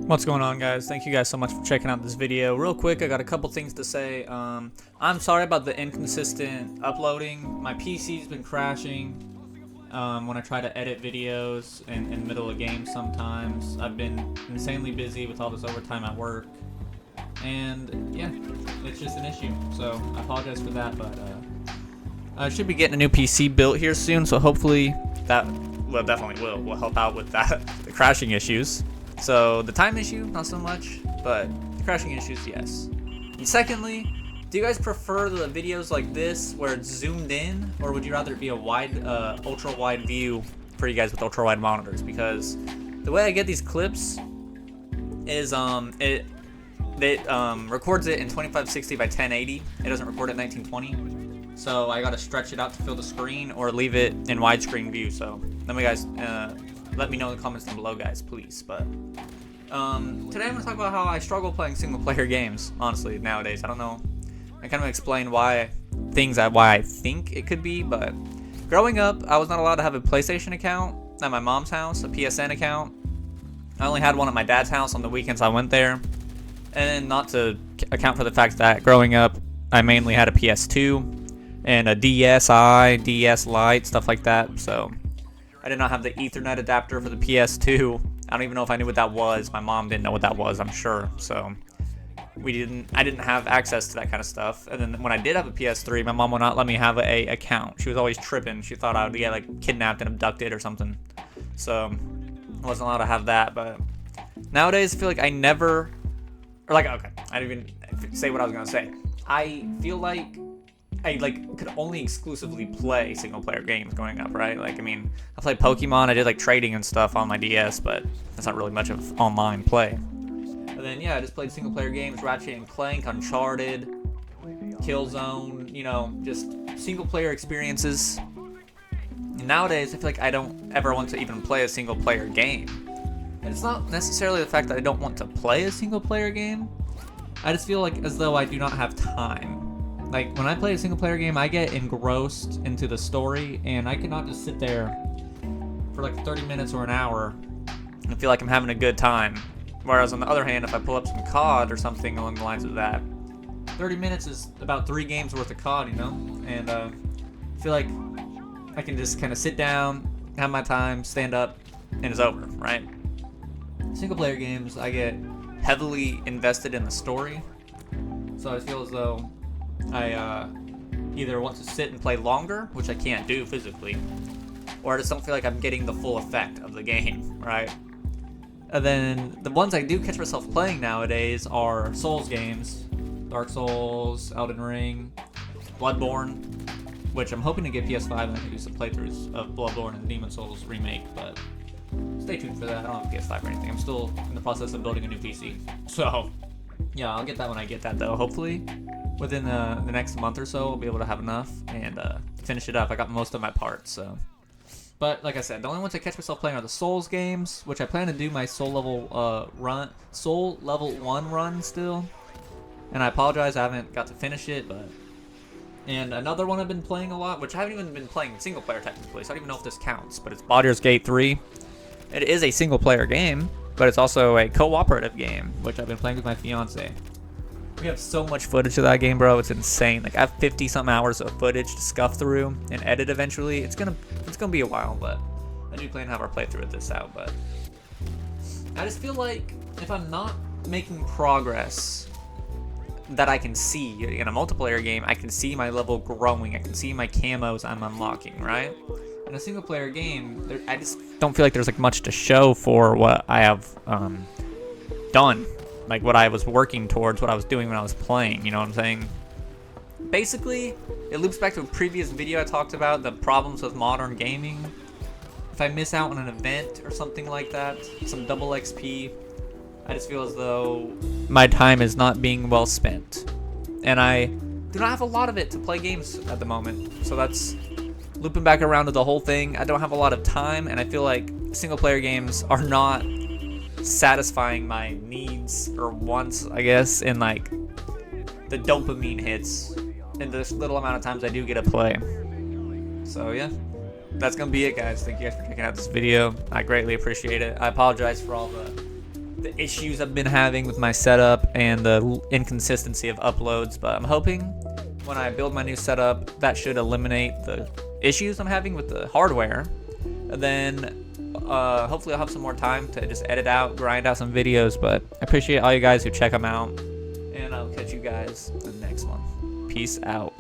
What's going on, guys? Thank you guys so much for checking out this video. Real quick, I got a couple things to say. I'm sorry about the inconsistent uploading. My PC's been crashing when I try to edit videos in the middle of games sometimes. I've been insanely busy with all this overtime at work. And yeah, it's just an issue. So I apologize for that, but I should be getting a new PC built here soon, so hopefully that will help out with that, the crashing issues. So the time issue, not so much, but the crashing issues, yes. And secondly, do you guys prefer the videos like this where it's zoomed in, or would you rather it be a wide, ultra wide view for you guys with ultra wide monitors? Because the way I get these clips is it records it in 2560 by 1080. It doesn't record it in 1920. So I gotta stretch it out to fill the screen or leave it in widescreen view. So let me know in the comments down below, guys, please. But today I'm gonna talk about how I struggle playing single player games, honestly, nowadays. I don't know. I kind of explain why I think it could be, but growing up, I was not allowed to have a PlayStation account at my mom's house, a PSN account. I only had one at my dad's house on the weekends I went there. And not to account for the fact that growing up, I mainly had a PS2 and a DSi, DS Lite, stuff like that. So I did not have the Ethernet adapter for the PS2. I don't even know if I knew what that was. My mom didn't know what that was, I'm sure. So I didn't have access to that kind of stuff. And then when I did have a PS3, my mom would not let me have a account. She was always tripping. She thought I would get like kidnapped and abducted or something. So I wasn't allowed to have that. But nowadays, I feel like I didn't even say what I was gonna say. I feel like I could only exclusively play single player games growing up, right? Like, I mean, I played Pokemon, I did like trading and stuff on my DS, but that's not really much of online play. And then yeah, I just played single player games, Ratchet and Clank, Uncharted, Killzone, you know, just single player experiences. And nowadays, I feel like I don't ever want to even play a single player game. And it's not necessarily the fact that I don't want to play a single player game. I just feel like as though I do not have time. Like, when I play a single player game, I get engrossed into the story, and I cannot just sit there for like 30 minutes or an hour and feel like I'm having a good time. Whereas on the other hand, if I pull up some COD or something along the lines of that, 30 minutes is about 3 games worth of COD, you know? And I feel like I can just kind of sit down, have my time, stand up, and it's over, right? Single player games, I get heavily invested in the story, so I feel as though I either want to sit and play longer, which I can't do physically, or I just don't feel like I'm getting the full effect of the game, right? And then the ones I do catch myself playing nowadays are Souls games, Dark Souls, Elden Ring, Bloodborne, which I'm hoping to get PS5 and I can do some playthroughs of Bloodborne and Demon Souls remake, but stay tuned for that. I don't have a PS5 or anything. I'm still in the process of building a new PC. So yeah, I'll get that when I get that, though. Hopefully within the next month or so, I'll be able to have enough and finish it up. I got most of my parts, so. But like I said, the only ones I catch myself playing are the Souls games, which I plan to do my Soul Level 1 run still. And I apologize, I haven't got to finish it, but. And another one I've been playing a lot, which I haven't even been playing single player technically, so I don't even know if this counts, but it's Baldur's Gate 3. It is a single player game, but it's also a cooperative game, which I've been playing with my fiance. We have so much footage of that game, bro. It's insane. Like, I have 50-something hours of footage to scuff through and edit eventually. It's gonna be a while, but I do plan to have our playthrough of this out. But I just feel like if I'm not making progress that I can see in a multiplayer game, I can see my level growing. I can see my camos I'm unlocking, right? In a single player game, I just don't feel like there's like much to show for what I have done. Like what I was working towards, what I was doing when I was playing, you know what I'm saying? Basically, it loops back to a previous video I talked about, the problems with modern gaming. If I miss out on an event or something like that, some double XP, I just feel as though my time is not being well spent. And I do not have a lot of it to play games at the moment, so that's looping back around to the whole thing. I don't have a lot of time, and I feel like single player games are not satisfying my needs or wants, I guess, in like the dopamine hits in this little amount of times I do get to play. So yeah, that's gonna be it, guys. Thank you guys for checking out this video. I greatly appreciate it. I apologize for all the the issues I've been having with my setup and the inconsistency of uploads, but I'm hoping when I build my new setup, that should eliminate the issues I'm having with the hardware. And then hopefully I'll have some more time to just edit out, grind out some videos, but I appreciate all you guys who check them out, and I'll catch you guys in the next one. Peace out.